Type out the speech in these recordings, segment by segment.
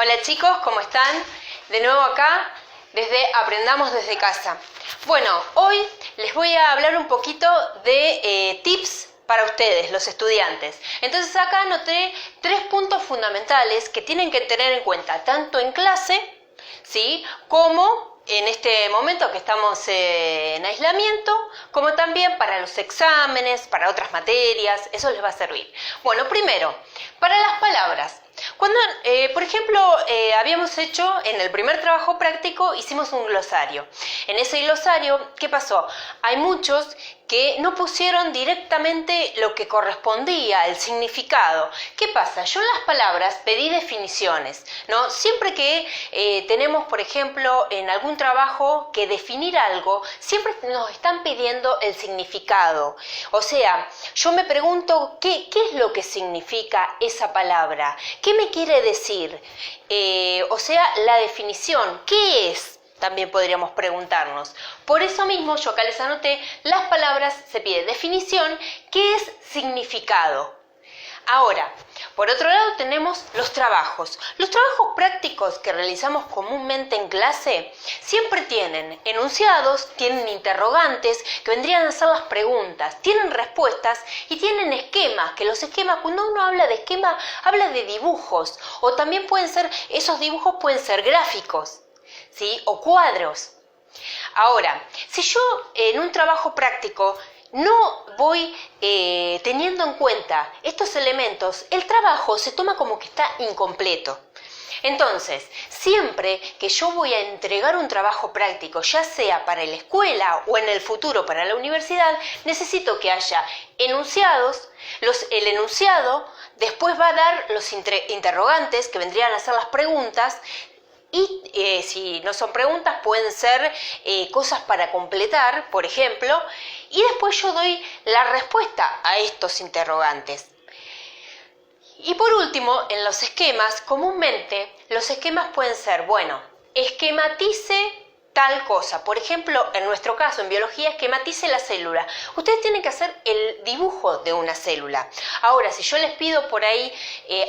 Hola chicos, ¿cómo están? De nuevo acá, desde Aprendamos desde casa. Bueno, hoy les voy a hablar un poquito de tips para ustedes, los estudiantes. Entonces acá anoté 3 puntos fundamentales que tienen que tener en cuenta, tanto en clase, ¿sí?, como en este momento que estamos en aislamiento, como también para los exámenes, para otras materias, eso les va a servir. Bueno, primero, para las palabras. Cuando, por ejemplo, habíamos hecho en el primer trabajo práctico, hicimos un glosario. En ese glosario, ¿qué pasó? Hay muchos que no pusieron directamente lo que correspondía, el significado. ¿Qué pasa? Yo en las palabras pedí definiciones, ¿no? Siempre que tenemos, por ejemplo, en algún trabajo que definir algo, siempre nos están pidiendo el significado. O sea, yo me pregunto, ¿qué es lo que significa esa palabra? ¿Qué me quiere decir? O sea, la definición, ¿qué es? También podríamos preguntarnos. Por eso mismo, yo acá les anoté, las palabras se pide definición, ¿qué es significado? Ahora, por otro lado tenemos los trabajos. Los trabajos prácticos que realizamos comúnmente en clase siempre tienen enunciados, tienen interrogantes que vendrían a ser las preguntas, tienen respuestas y tienen esquemas, que los esquemas, cuando uno habla de esquema, habla de dibujos, o también pueden ser, esos dibujos pueden ser gráficos, ¿sí?, o cuadros. Ahora, si yo en un trabajo práctico no voy teniendo en cuenta estos elementos, el trabajo se toma como que está incompleto. Entonces, siempre que yo voy a entregar un trabajo práctico, ya sea para la escuela o en el futuro para la universidad, necesito que haya enunciados. El enunciado después va a dar los interrogantes, que vendrían a ser las preguntas, y si no son preguntas pueden ser cosas para completar, por ejemplo, y después yo doy la respuesta a estos interrogantes. Y por último, en los esquemas, comúnmente los esquemas pueden ser, bueno, esquematice tal cosa. Por ejemplo, en nuestro caso, en biología, esquematice la célula. Ustedes tienen que hacer el dibujo de una célula. Ahora, si yo les pido por ahí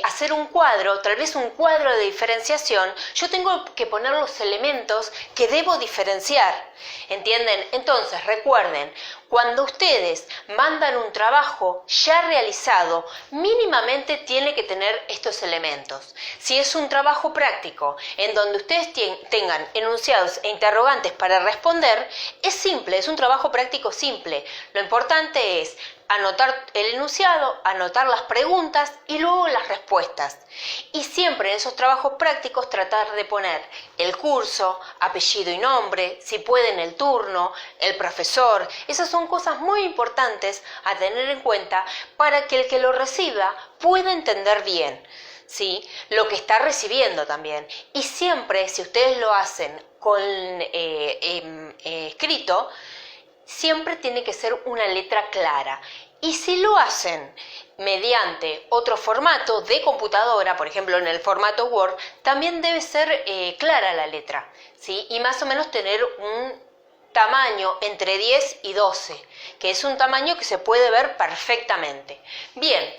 hacer un cuadro, tal vez un cuadro de diferenciación, yo tengo que poner los elementos que debo diferenciar. ¿Entienden? Entonces, recuerden, cuando ustedes mandan un trabajo ya realizado, mínimamente tiene que tener estos elementos. Si es un trabajo práctico en donde ustedes tengan enunciados e interrogantes para responder, es simple, es un trabajo práctico simple. Lo importante es anotar el enunciado, anotar las preguntas y luego las respuestas. Y siempre en esos trabajos prácticos tratar de poner el curso, apellido y nombre, si pueden el turno, el profesor. Esas son cosas muy importantes a tener en cuenta para que el que lo reciba pueda entender bien, ¿sí?, lo que está recibiendo también. Y siempre, si ustedes lo hacen con escrito, siempre tiene que ser una letra clara. Y si lo hacen mediante otro formato de computadora, por ejemplo en el formato Word, también debe ser clara la letra, ¿sí?, y más o menos tener un tamaño entre 10 y 12, que es un tamaño que se puede ver perfectamente. Bien.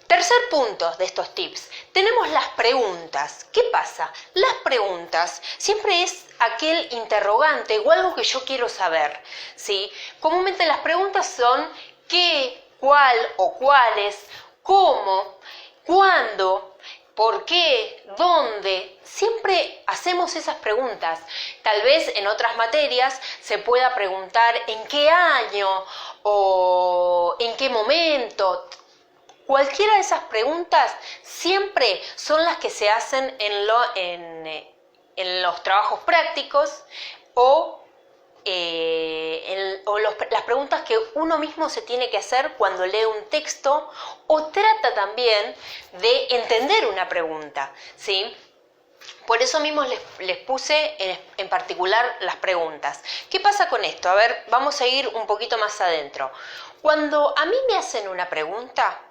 Tercer punto de estos tips, tenemos las preguntas. ¿Qué pasa? Las preguntas siempre es aquel interrogante o algo que yo quiero saber, ¿sí? Comúnmente las preguntas son qué, cuál o cuáles, cómo, cuándo, por qué, dónde. Siempre hacemos esas preguntas. Tal vez en otras materias se pueda preguntar en qué año o en qué momento. Cualquiera de esas preguntas siempre son las que se hacen en los trabajos prácticos o las preguntas que uno mismo se tiene que hacer cuando lee un texto o trata también de entender una pregunta, ¿sí? Por eso mismo les puse en particular las preguntas. ¿Qué pasa con esto? A ver, vamos a ir un poquito más adentro. Cuando a mí me hacen una pregunta,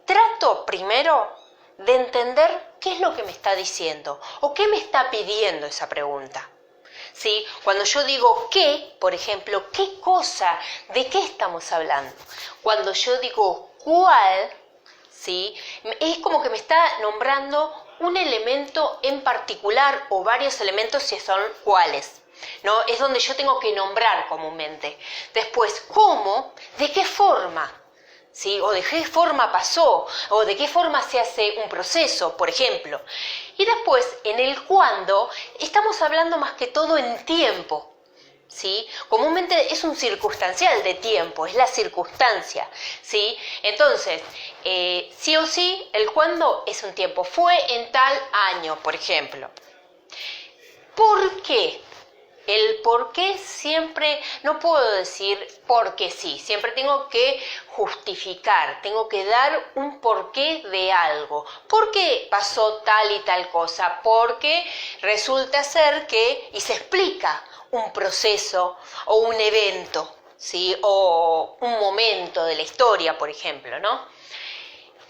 trato primero de entender qué es lo que me está diciendo o qué me está pidiendo esa pregunta. ¿Sí? Cuando yo digo qué, por ejemplo, ¿qué cosa? ¿De qué estamos hablando? Cuando yo digo cuál, ¿sí?, es como que me está nombrando un elemento en particular o varios elementos si son cuáles. ¿No? Es donde yo tengo que nombrar comúnmente. Después, ¿cómo? ¿De qué forma? ¿Sí? O de qué forma pasó, o de qué forma se hace un proceso, por ejemplo. Y después, en el cuándo, estamos hablando más que todo en tiempo. ¿Sí? Comúnmente es un circunstancial de tiempo, es la circunstancia, ¿sí? Entonces, sí o sí, el cuándo es un tiempo. Fue en tal año, por ejemplo. ¿Por qué? El por qué siempre, no puedo decir porque sí, siempre tengo que justificar, tengo que dar un porqué de algo. ¿Por qué pasó tal y tal cosa? Porque resulta ser que, y se explica un proceso o un evento, ¿sí? O un momento de la historia, por ejemplo, ¿no?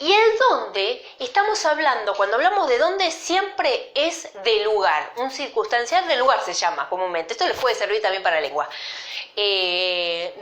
Y el dónde, estamos hablando, cuando hablamos de dónde, siempre es de lugar, un circunstancial de lugar se llama comúnmente. Esto les puede servir también para lengua.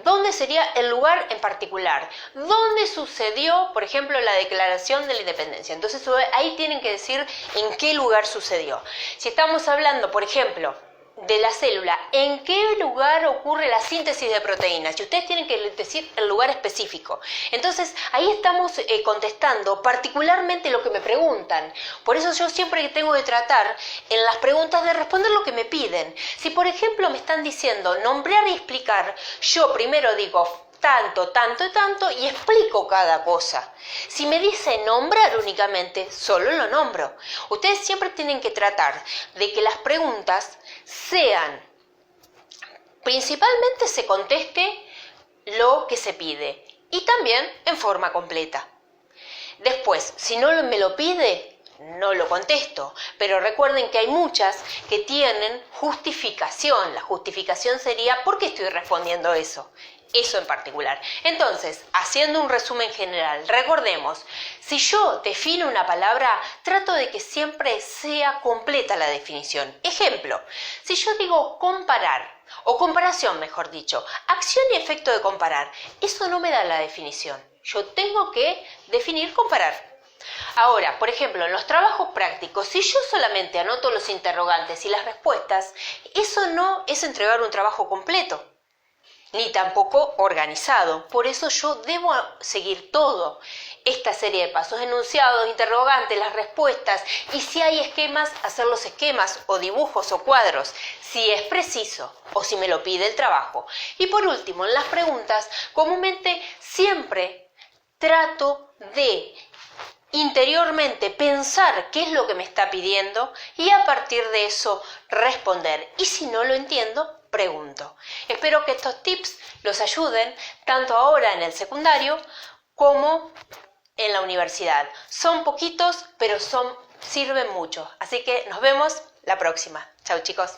¿Dónde sería el lugar en particular? ¿Dónde sucedió, por ejemplo, la declaración de la independencia? Entonces ahí tienen que decir en qué lugar sucedió. Si estamos hablando, por ejemplo, de la célula, ¿en qué lugar ocurre la síntesis de proteínas? Y ustedes tienen que decir el lugar específico. Entonces, ahí estamos contestando particularmente lo que me preguntan. Por eso yo siempre tengo que tratar en las preguntas de responder lo que me piden. Si, por ejemplo, me están diciendo nombrar y explicar, yo primero digo tanto, tanto y tanto y explico cada cosa. Si me dice nombrar únicamente, solo lo nombro. Ustedes siempre tienen que tratar de que las preguntas sean, principalmente se conteste lo que se pide y también en forma completa. Después, si no me lo pide, no lo contesto, pero recuerden que hay muchas que tienen justificación. La justificación sería ¿por qué estoy respondiendo eso? Eso en particular. Entonces, haciendo un resumen general, recordemos, si yo defino una palabra, trato de que siempre sea completa la definición. Ejemplo, si yo digo comparar, o comparación mejor dicho, acción y efecto de comparar, eso no me da la definición. Yo tengo que definir comparar. Ahora, por ejemplo, en los trabajos prácticos, si yo solamente anoto los interrogantes y las respuestas, eso no es entregar un trabajo completo, ni tampoco organizado. Por eso yo debo seguir todo esta serie de pasos, enunciados, interrogantes, las respuestas, y si hay esquemas, hacer los esquemas o dibujos o cuadros, si es preciso o si me lo pide el trabajo. Y por último, en las preguntas, comúnmente siempre trato de interiormente pensar qué es lo que me está pidiendo y a partir de eso responder. Y si no lo entiendo, pregunto. Espero que estos tips los ayuden tanto ahora en el secundario como en la universidad. Son poquitos, pero sirven mucho. Así que nos vemos la próxima. Chau, chicos.